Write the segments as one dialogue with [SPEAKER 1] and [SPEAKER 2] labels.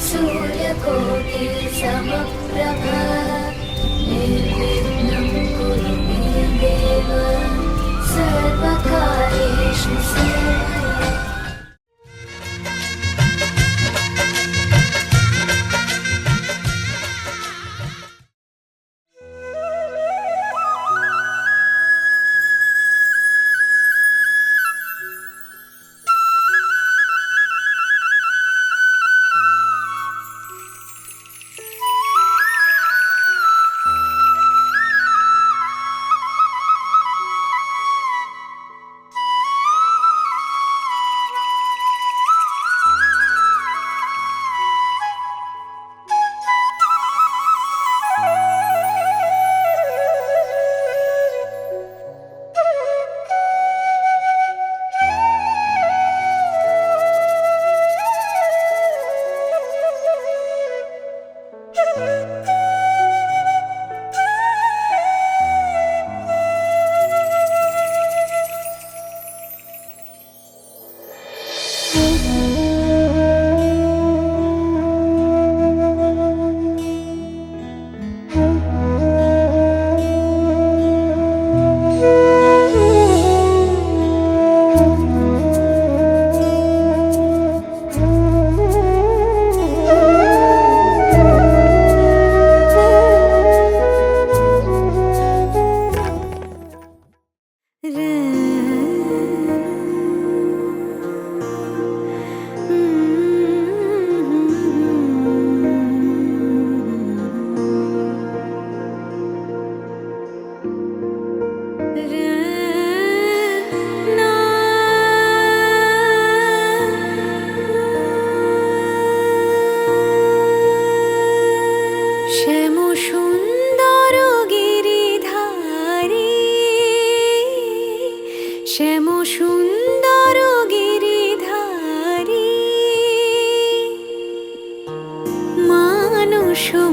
[SPEAKER 1] सूर्यकोटिसमप्रभ निर्विघ्नं कुरु मे देव सर्वकार्येषु सर्वदा।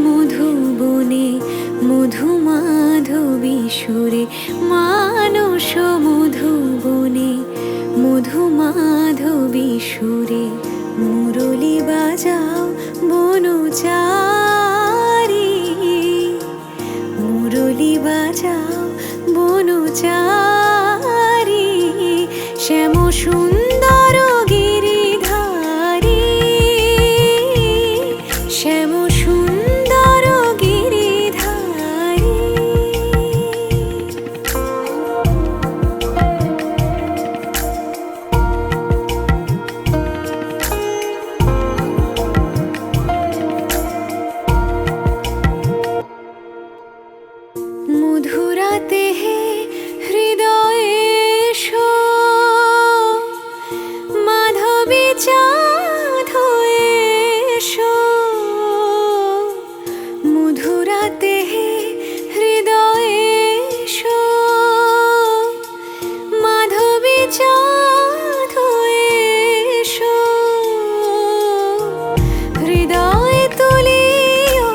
[SPEAKER 1] মধুবনে মধুমাধবী সুরে মানস মধুবনে মধুমাধবী সুরে মুরলী বাজাও বনচারী মুরলী বাজাও বনচারী শ্যাম সুন্দর গিরিধারী শ্যাম সুন্দর গিরিধারী। মধুরাতে হে হৃদয়ে এসো মাধবী চাঁদ হয়ে এসো মধুরাতে হে হৃদয়ে এসো মাধবী চাঁদ হয়ে এসো হৃদয়ে তুলিও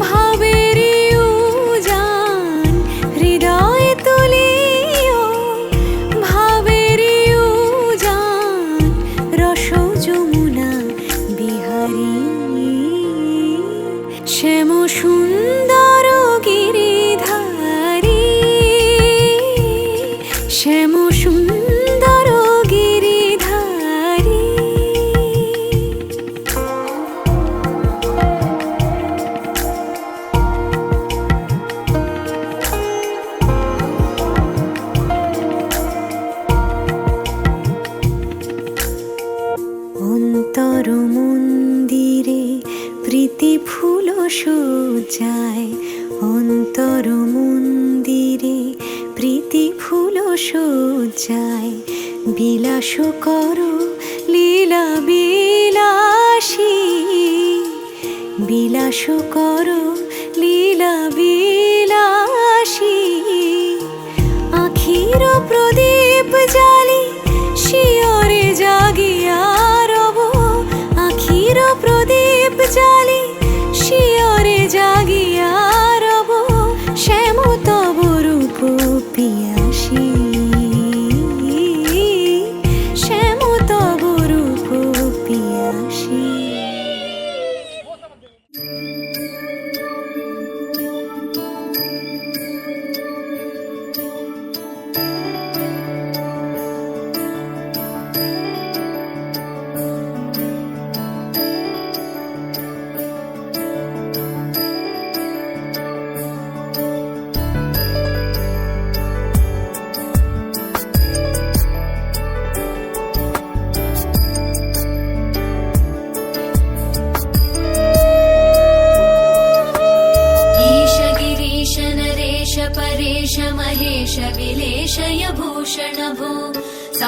[SPEAKER 1] ভাবের উজান হৃদয়ে তুলিও ভাবের উজান রস যমুনা বিহারী শ্যাম সুন্দর গিরিধারী শ্যাম সুন্দর গিরিধারী। অন্তর মন্দিরে প্রীতি ফুল সজ্জায় অন্তর মন্দিরে প্রীতি ফুল সজ্জায় বিলাস করো লীলা বিলাসী বিলাস করো লীলা বিলাসী আখির প্রদীপ জালি শিয়রে জাগিয়া রব আখির প্রদীপ জালি শিয়রে জাগিয়া রব শ্যাম তব রূপ পিয়াসী শ্যাম তব রূপ পিয়াসী।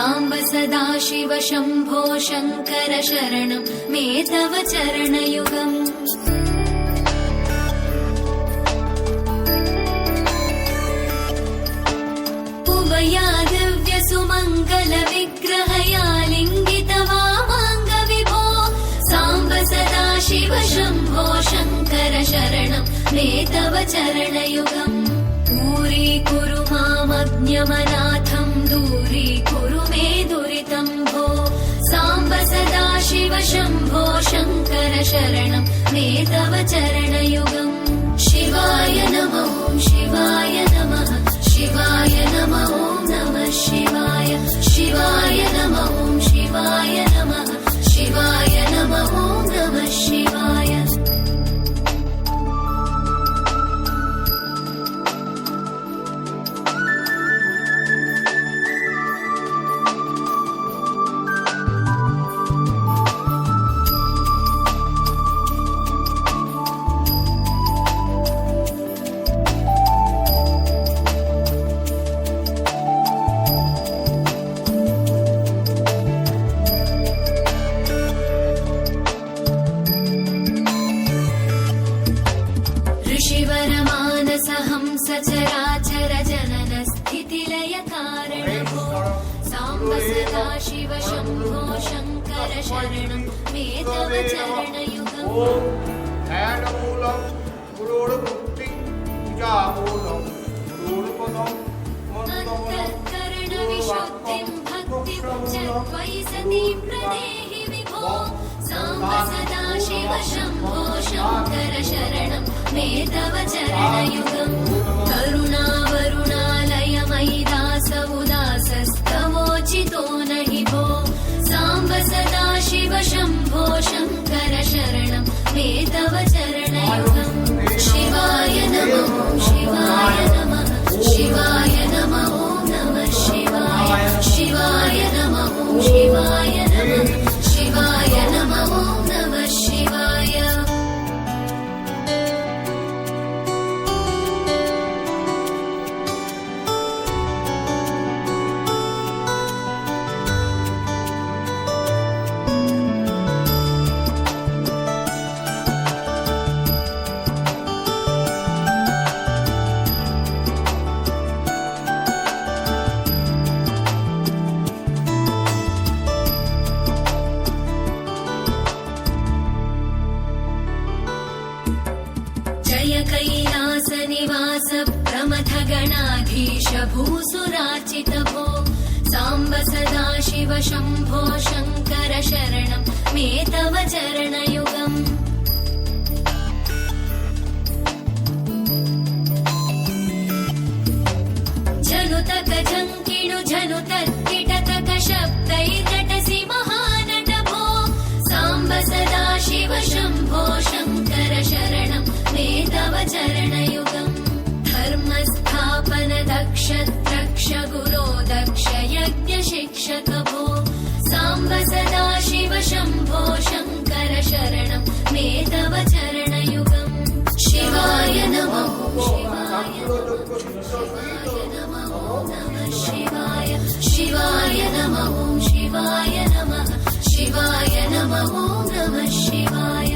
[SPEAKER 1] साम्ब सदा शिव शम्भो शङ्कर शरणं मे तव चरणयुगम् उमया दिव्यसुमङ्गलविग्रहया लिङ्गितवामाङ्गविभो साम्ब सदा शिव शम्भो शङ्कर शरणं मे तव चरणयुगम् दूरीकुरु मामज्ञमनाथं दूरीकुरु मे दुरितं भो साम्ब सदा शिव शम्भो शङ्कर शरणं मे तव चरणयुगम् शिवाय नमः शिवाय नमः शिवाय नमः नमः शिवाय शिवाय नमः शिवाय नमः शिवाय नमः नमः शिवाय सचराचर जनन स्थितिलय कारणभो साम्ब सदा शिव शम्भो शङ्कर शरणं मे तव चरणयुगम्
[SPEAKER 2] ध्यानमूलं गुरोर्मुक्तिं पूजामूलं गुरोर्पदं
[SPEAKER 1] अन्तःकरणविशुद्धिं भक्तिं च त्वयि सती प्रदेहि विभो साम्ब सदा शिव शम्भो शङ्कर शरणं मे तव चरणयुगम् करुणावरुणालयमयि दास उदासस्तवोचितो नहि भो साम्ब सदा शिव शम्भो शङ्कर शरणं मे तव चरणयुगम् शिवाय नमः शिवाय नमः शिवाय नमः नमः शिवाय शिवाय नमः शिवाय नमः शिवाय नमः नमः शिवाय कैलासनिवास प्रमथ गणाधीश भूसुरार्चित भो साम्ब सदा शिव शम्भो शङ्कर शरणं मे तव चरणयुगम् जनुतक जङ्किणु जनुतत्किटतक शब्दैर्नटसि महानट भो साम्ब सदा शिव शम्भो शङ्कर शरणं मे तव चरणयुगम् धर्मस्थापन दक्ष द्रक्ष गुरो दक्ष यज्ञ शिक्षक भो साम्ब सदा शिव शम्भो शङ्कर शरणं मे तव चरणयुगम् शिवाय नमः शिवाय नमः नमः शिवाय शिवाय नमः शिवाय नमः शिवाय नमः नमः शिवाय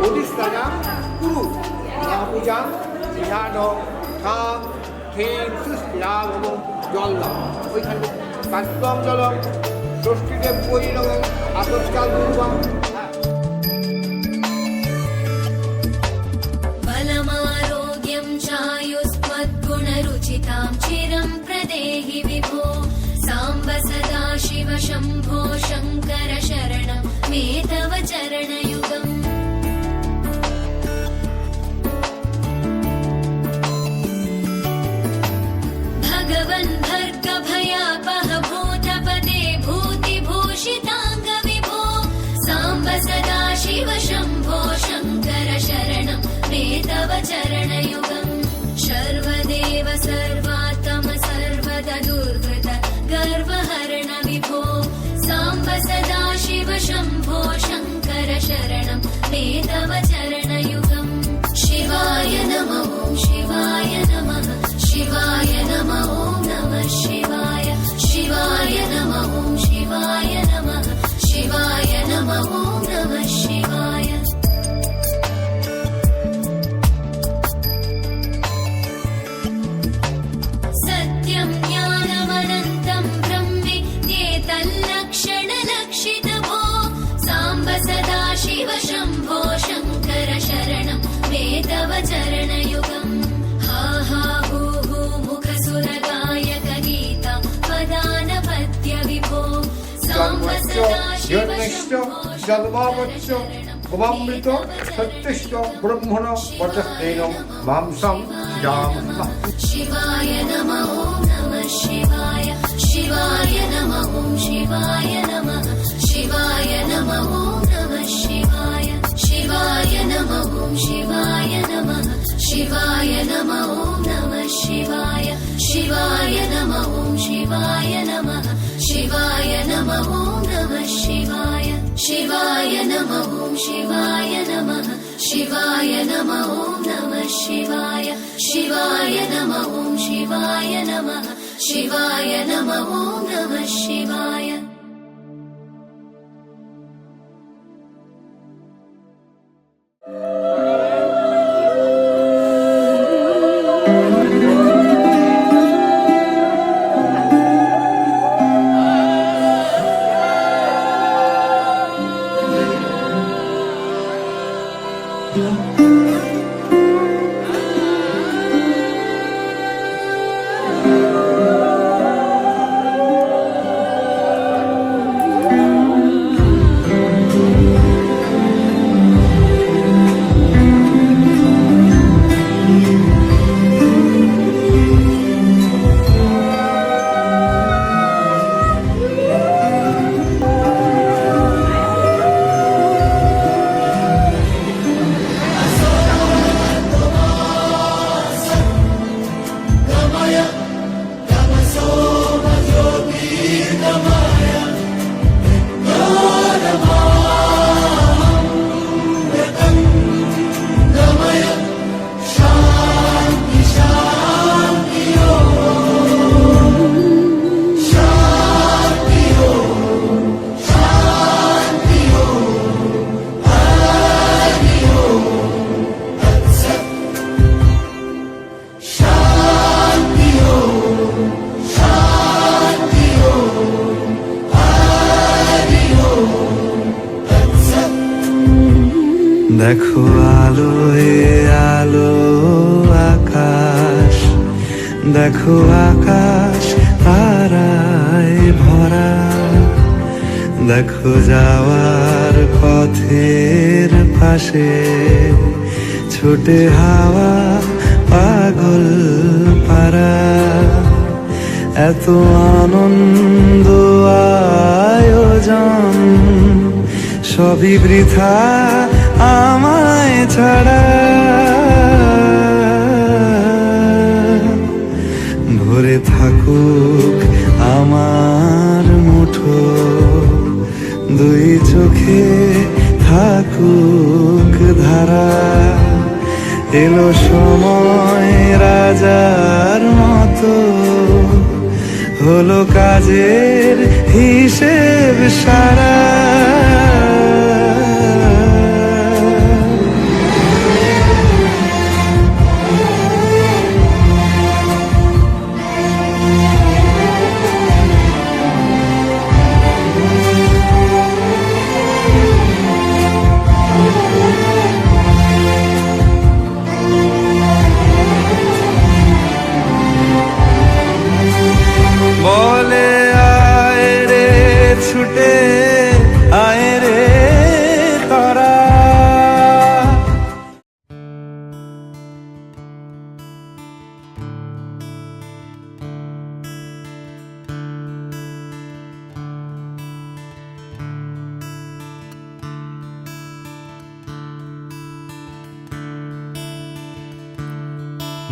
[SPEAKER 2] অধিষ্ঠানা কুরু পূজা ধ্যান থাম থেম সুস্থিরাম এবং জল দাও ওইখানে কাষ্টম জলম ষষ্ঠীদেব পরিণম আতস্কাল পূর্বম
[SPEAKER 1] बलमारोग्यं चायुस्मद्गुणरुचितां चिरं प्रदेहि विभो साम्ब सदा शिव शम्भो शङ्कर शरणं मे तव चरणयुगम् भगवन् भर्गभयापह भूतपते भूतिभूषिताङ्ग विभो साम्ब सदा शिव शम्भो शङ्कर शरणं मे तव चरणयुगम् सर्वदेव सर्वात्म सर्वदा दुर्वृत गर्वहरण विभो साम्ब सदा शिव शम्भो शङ्कर शरणं मे तव चरणयुगम् शिवाय नमः ॐ शिवाय नमः शिवाय नमः ॐ नमः शिवाय शिवाय नमः ॐ शिवाय नमः शिवाय नमः ॐ नमः शिवाय सत्यं ज्ञानमनन्तं ब्रह्मेत्येतल्लक्षणलक्षितभो साम्ब सदा शिव शम्भो शङ्कर शरणं मे तव चरणयुगम् हा हा हू हू मुखसुरगायक गीता पदानपत्य विभो साम्ब सदा शिव शम्भो
[SPEAKER 2] জন্মাবচ্চ ভবামৃত সত্যিষ্ট ব্রহ্মণ বচস্তেন মাংসং শ্রীরাম
[SPEAKER 1] शिवाय नमः ॐ नमः शिवाय शिवाय नमः ॐ शिवाय नमः शिवाय नमः ॐ नमः शिवाय शिवाय नमः ॐ शिवाय नमः शिवाय नमः ॐ नमः शिवाय शिवाय नमः ॐ शिवाय नमः शिवाय नमः ॐ नमः शिवाय शिवाय नमः ॐ शिवाय नमः शिवाय नमः ॐ नमः शिवाय शिवाय नमः ॐ शिवाय नमः शिवाय नमः ॐ नमः शिवाय
[SPEAKER 3] দেখো আলোয় আলো আকাশ, দেখো আকাশ তারায় ভরা, দেখো যাওয়ার পথের পাশে ছোটে হাওয়া পাগল পারা। এত আনন্দ আয়োজন সবই বৃথা আমায় ছাড়া। ভরে থাকুক আমার মুঠো, দুই চোখে থাকুক ধারা। এলো সময় রাজার মতো, হলো কাজের হিসেব সারা। বলে আয় রে ছুটে আয় রে তোরা।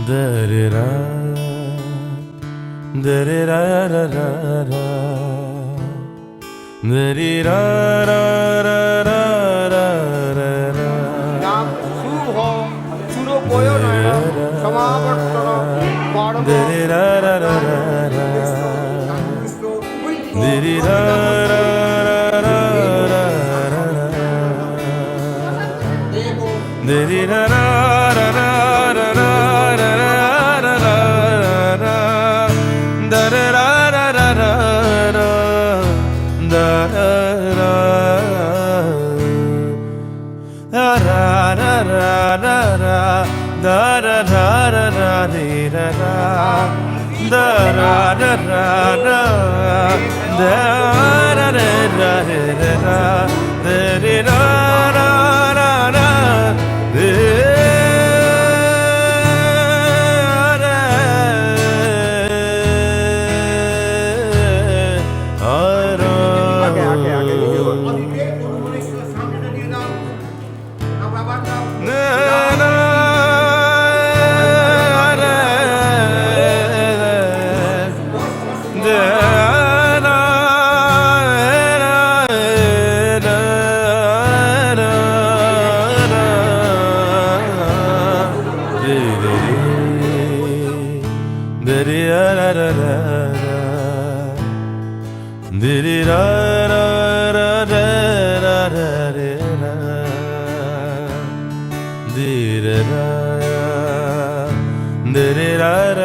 [SPEAKER 3] দরে-রা দরে-রা-রা-রা-রা दरि रा रा रा रा रा रा रा
[SPEAKER 2] नाम शुभ सुरो बोयो नयन समावर्तन पारम
[SPEAKER 3] दरि रा रा रा रा रा दरि रा रा रा रा रा रा दरि रा रा रा रा रा रा रा रा रा रा दर रा रा रा रा रा दर रा रा रा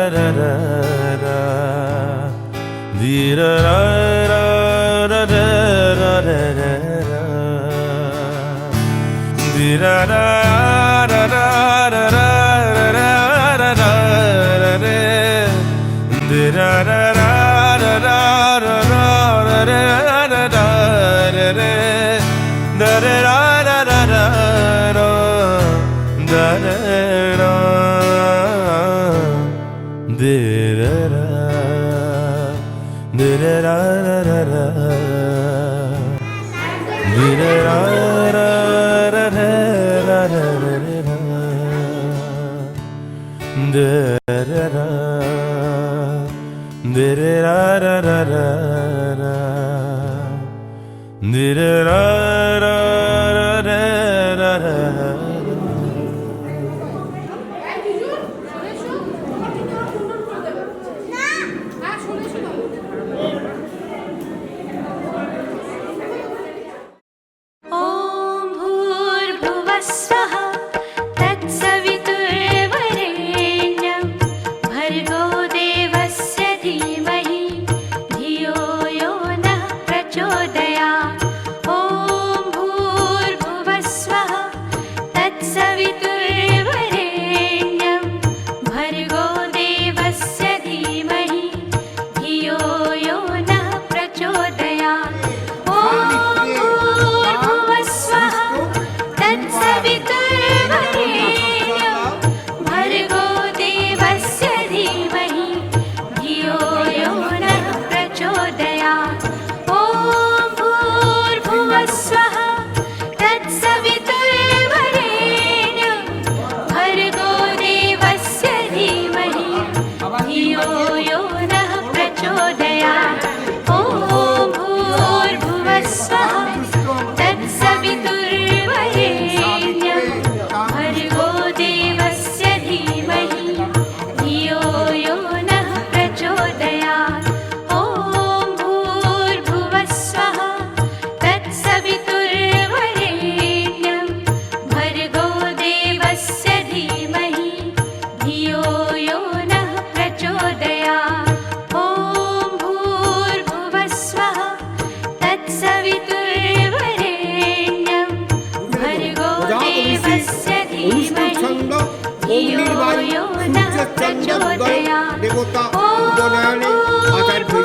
[SPEAKER 3] रा रा रा दर रा रा रा रे रा रा दर रा रा रा रा दर रा रा रा रे रा दरि रा रा रा रा रे
[SPEAKER 2] देवता उदनानि आचार्य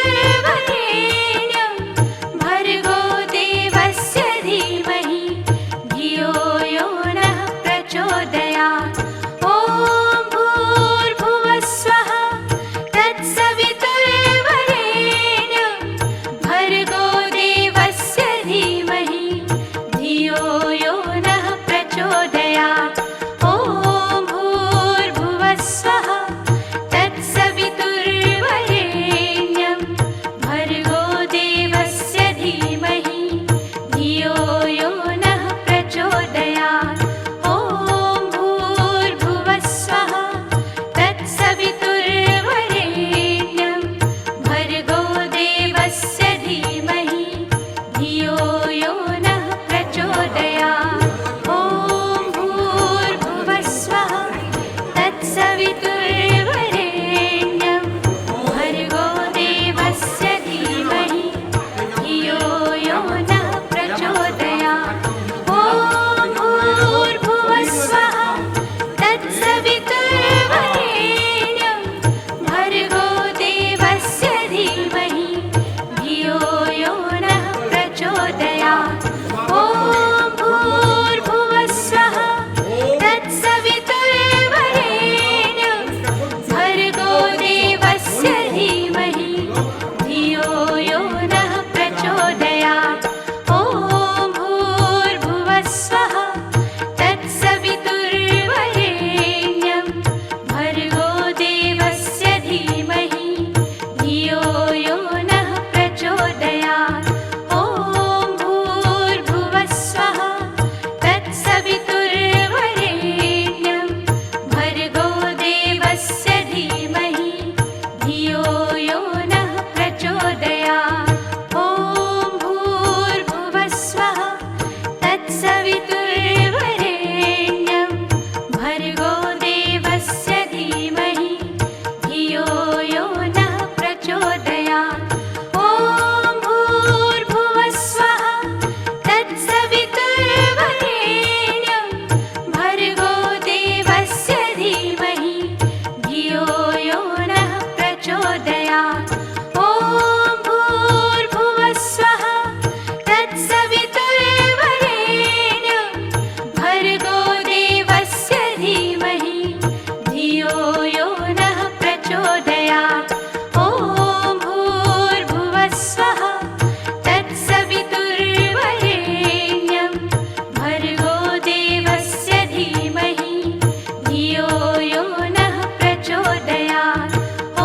[SPEAKER 1] तत्सवितुर्वरेण्यं भर्गो देवस्य धीमहि धियो यो नः प्रचोदयात्। ॐ भूर्भुवः स्वः तत्सवितुर्वरेण्यं भर्गो देवस्य धीमहि धियो यो नः प्रचोदयात्। ॐ भूर्भुवः स्वः तत्सवितुर्वरेण्यं भर्गो देवस्य धीमहि धियो यो नः प्रचोदयात्। ॐ भूर्भुवः स्वः तत्सवितुर्वरेण्यं भर्गो देवस्य धीमहि धियो यो नः प्रचोदयात्। ॐ भूर्भुवः स्वः तत्सवितुर्वरेण्यं भर्गो देवस्य धीमहि धियो यो नः प्रचोदयात्। ॐ भूर्भुवः स्वः तत्सवितुर्वरेण्यं भर्गो देवस्य धीमहि धियो यो नः प्रचोदयात्। ॐ भूर्भुवः स्वः तत्सवितुर्वरेण्यं भर्गो देवस्य धीमहि धियो यो नः प्रचोदयात्। ॐ भूर्भुवः स्वः तत्सवितुर्वरेण्यं भर्गो देवस्य धीमहि धियो यो नः प्रचोदयात्। ॐ भूर्भुवः स्वः तत्सवितुर्वरेण्यं भर्गो देवस्य धीमहि धियो यो नः प्रचोदयात्। ॐ भूर्भुवः स्वः तत्सवितुर्वरेण्यं भर्गो देवस्य धीमहि धियो यो नः प्रचोदयात्। ॐ भूर्भुवः स्वः तत्सवितुर्वरेण्यं भर्गो देवस्य धीमहि धियो यो नः प्रचोदयात्। ॐ भूर्भुवः स्वः तत्सवितुर्वरेण्यं भर्गो देवस्य धीमहि धियो यो नः प्रचोदयात्। ॐ भूर्भुवः स्वः तत्सवितुर्वरेण्यं भर्गो देवस्य धीमहि धियो यो नः प्रचोदयात्। ॐ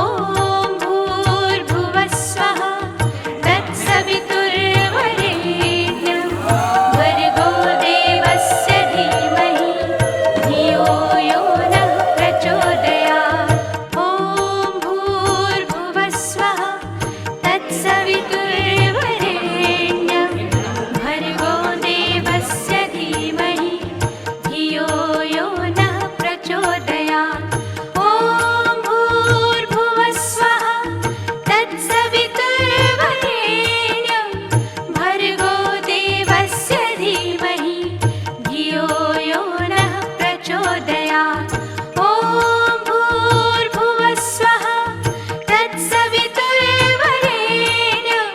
[SPEAKER 1] भूर्भुवः स्वः तत्सवितुर्वरेण्यं भर्गो देवस्य धीमहि धियो यो नः प्रचोदयात्। ॐ भूर्भुवः स्वः तत्सवितुर्वरेण्यं भर्गो देवस्य धीमहि धियो यो नः प्रचोदयात्। ॐ भूर्भुवः स्वः तत्सवितुर्वरेण्यं भर्गो देवस्य धीमहि धियो यो नः प्रचोदयात्। ॐ भूर्भुवः स्वः तत्सवितुर्वरेण्यं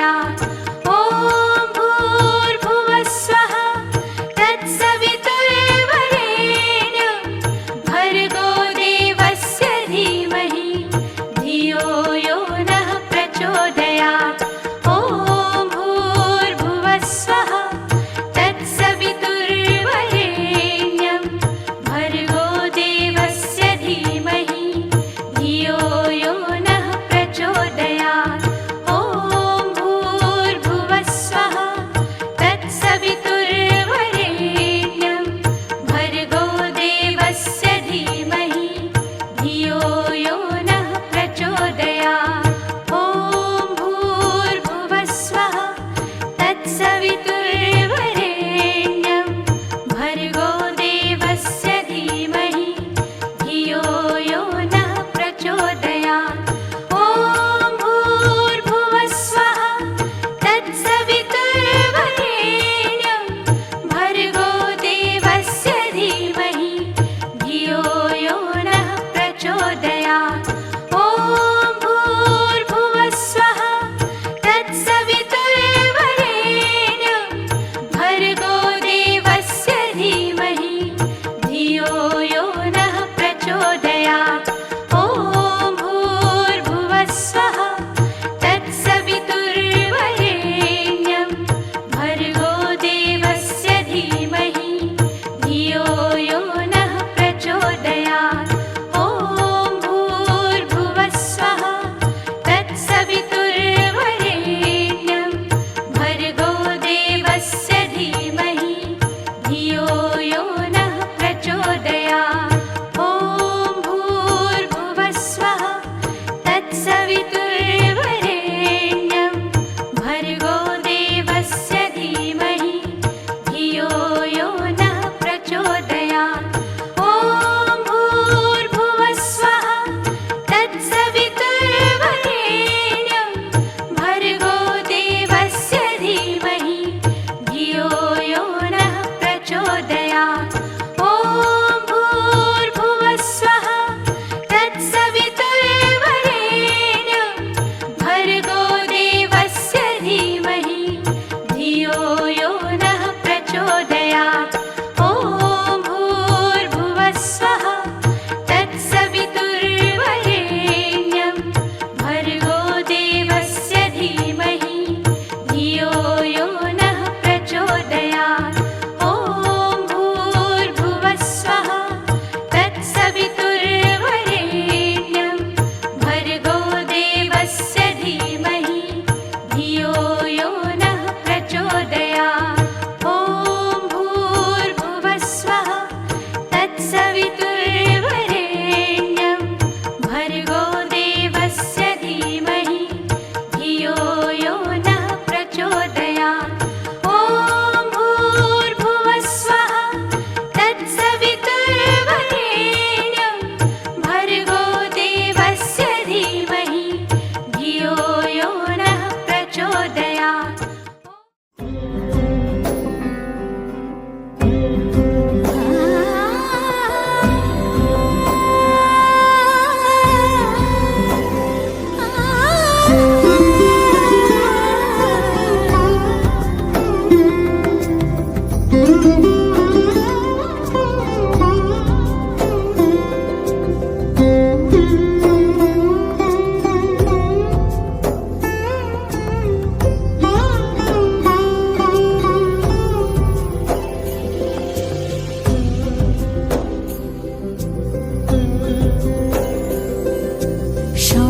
[SPEAKER 1] प्रचोदयात् ॐ भूर्भुवः स्वः तत्सवितुर्वरेण्यं भर्गो देवस्य धीमहि धियो यो नः प्रचोदयात् ॐ भूर्भुवः स्वः तत्सवितुर्वरेण्यं भर्गो देवस्य धीमहि धियो यो नः प्रचोदयात् ॐ भूर्भुवः स्वः तत्सवितुर्वरेण्यं भर्गो देवस्य धीमहि धियो यो नः प्रचोदयात् ॐ भूर्भुवः स्वः तत्सवितुर्वरेण्यं भर्गो देवस्य धीमहि धियो यो नः प्रचोदयात् ॐ भूर्भुवः स्वः तत्सवितुर्वरेण्यं भर्गो देवस्य धीमहि धियो यो नः प्रचोदयात् ॐ भूर्भुवः स्वः तत्सवितुर्वरेण्यं भर्गो देवस्य धीमहि धियो यो नः प्रचोदयात् ॐ भूर्भुवः स्वः तत्सवितुर्वरेण्यं भर्गो देवस्य धीमहि धियो यो नः प्रचोदयात् ॐ भूर्भुवः स्वः तत्सवितुर्वरेण्यं भर्गो देवस्य धीमहि धियो यो नः प्रचोदयात् ॐ भूर्भुवः स्वः तत्सवितुर्वरेण्यं भर्गो देवस्य धीमहि धियो यो नः प्रचोदयात् ॐ भूर्भुवः स्वः तत्सवितुर्वरेण्यं भर्गो देवस्य धीमहि धियो यो नः प्रचोदयात् ॐ भूर्भुवः स्वः तत्सवितुर्वरेण्यं भर्गो देवस्य धीमहि धियो यो नः प्रचोदयात् ॐ भूर्भुवः स्वः तत्सवितुर्वरेण्यं भर्गो देवस्य धीमहि धियो यो नः प्रचोदयात् ॐ भूर्भुवः स्वः तत्सवितुर्वरेण्यं भर्गो देवस्य धीमहि धियो यो नः प्रचोदयात् ॐ भूर्भुवः स्वः तत्सवितुर्वरेण्यं भर्गो देवस्य धीमहि धियो यो नः प्रचोदयात् ॐ भूर्भुवः स्वः तत्सवितुर्वरेण्यं भर्गो देवस्य धीमहि धियो यो नः प्रचोदयात्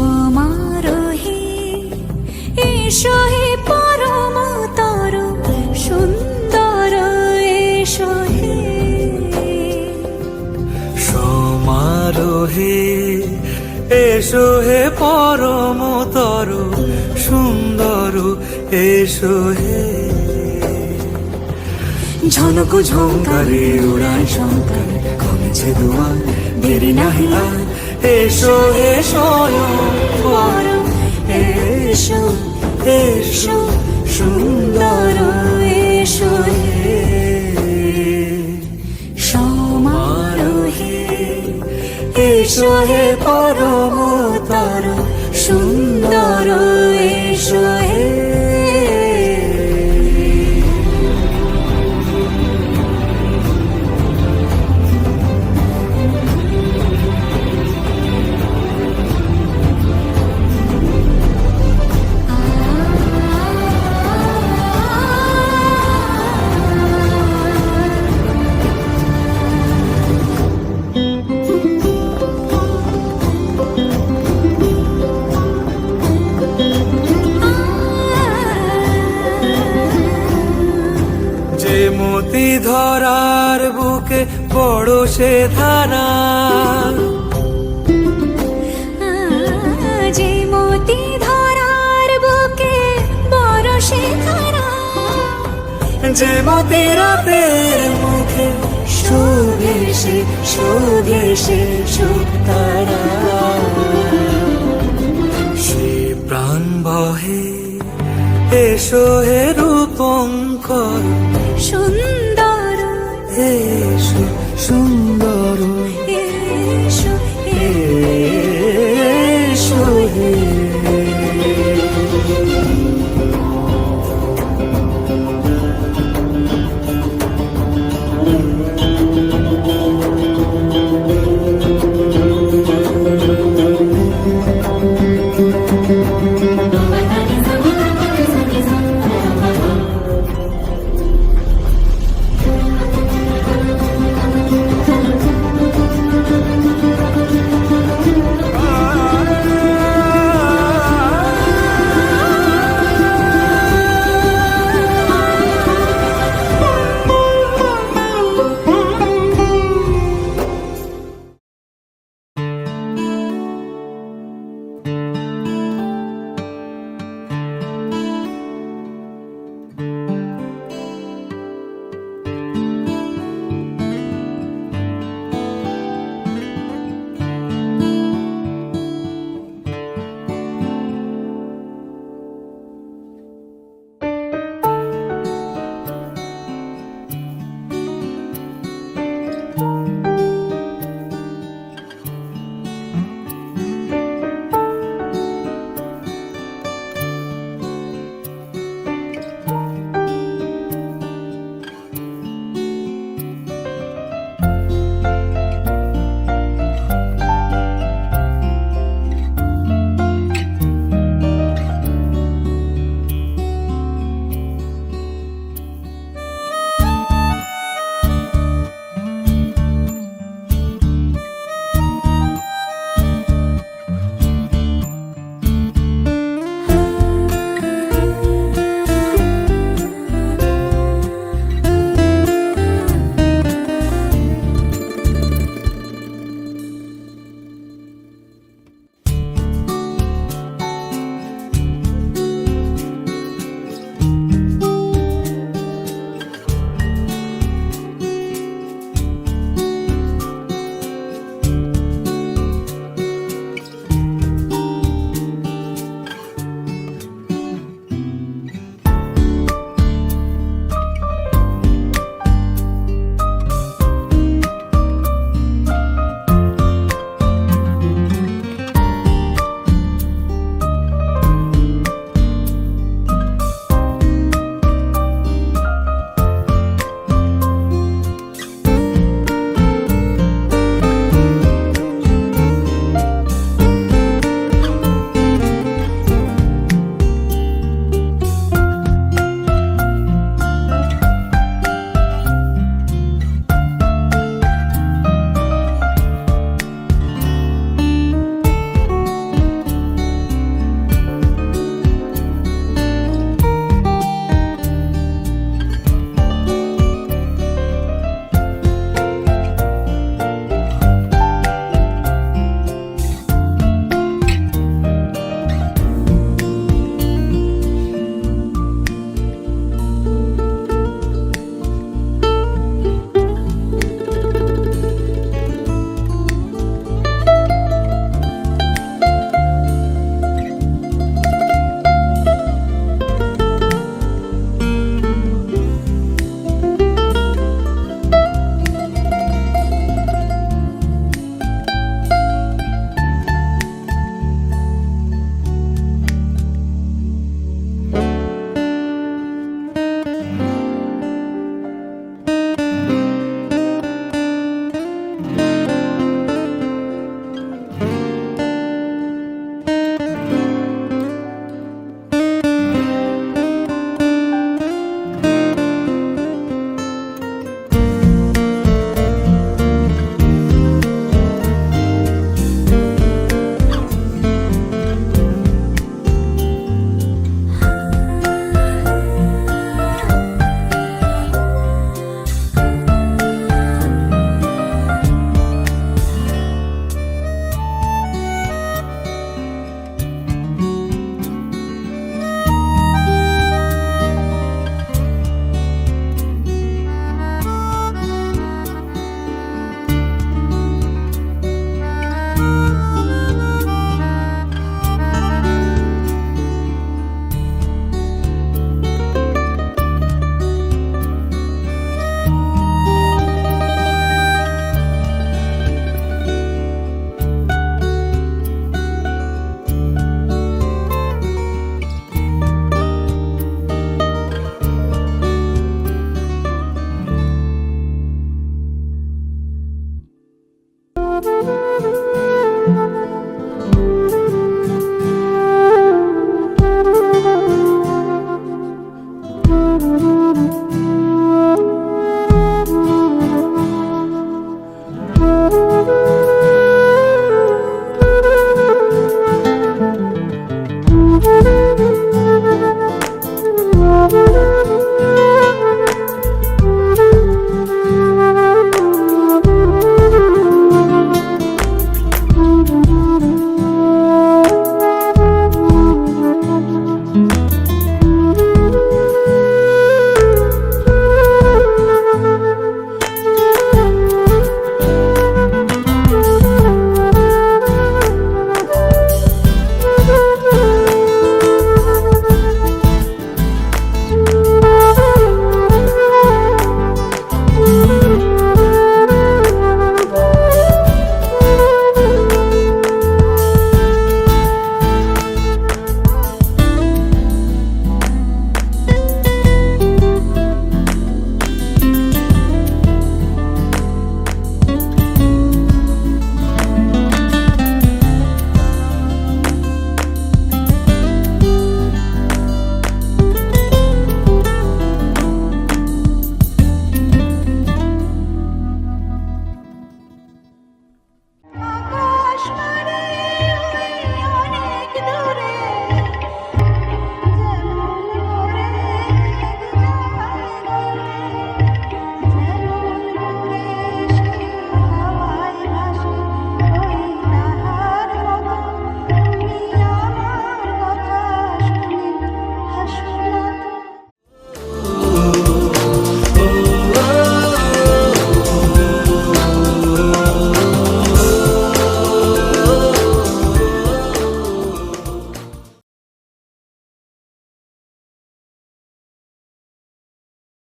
[SPEAKER 1] সমারোহে এসো হে পরমতর সুন্দর এসো হে
[SPEAKER 3] সমারোহে এসো হে পরমতর সুন্দর এসো হে ঝনক ঝঙ্কারে উড়ায় শঙ্কার কমেছে দুয়ার দেরি নাহি আর এসো হে স্বয়ং পরম এসো এসো সুন্দর এসো হে সমারোহে এসো হে পরমতর সুন্দর এসো হে মতি ধরার বুকে পড়শে ধারা,
[SPEAKER 1] যে মতি ধরার বুকে বরষে ধারা,
[SPEAKER 3] যে মতি রাতের মুখে
[SPEAKER 1] শোভে সে শোভে সে শুকতারা।
[SPEAKER 3] সে প্রাণ বহে এসো হে রূপঙ্কর,
[SPEAKER 1] সুন্দর
[SPEAKER 3] এসো সুন্দর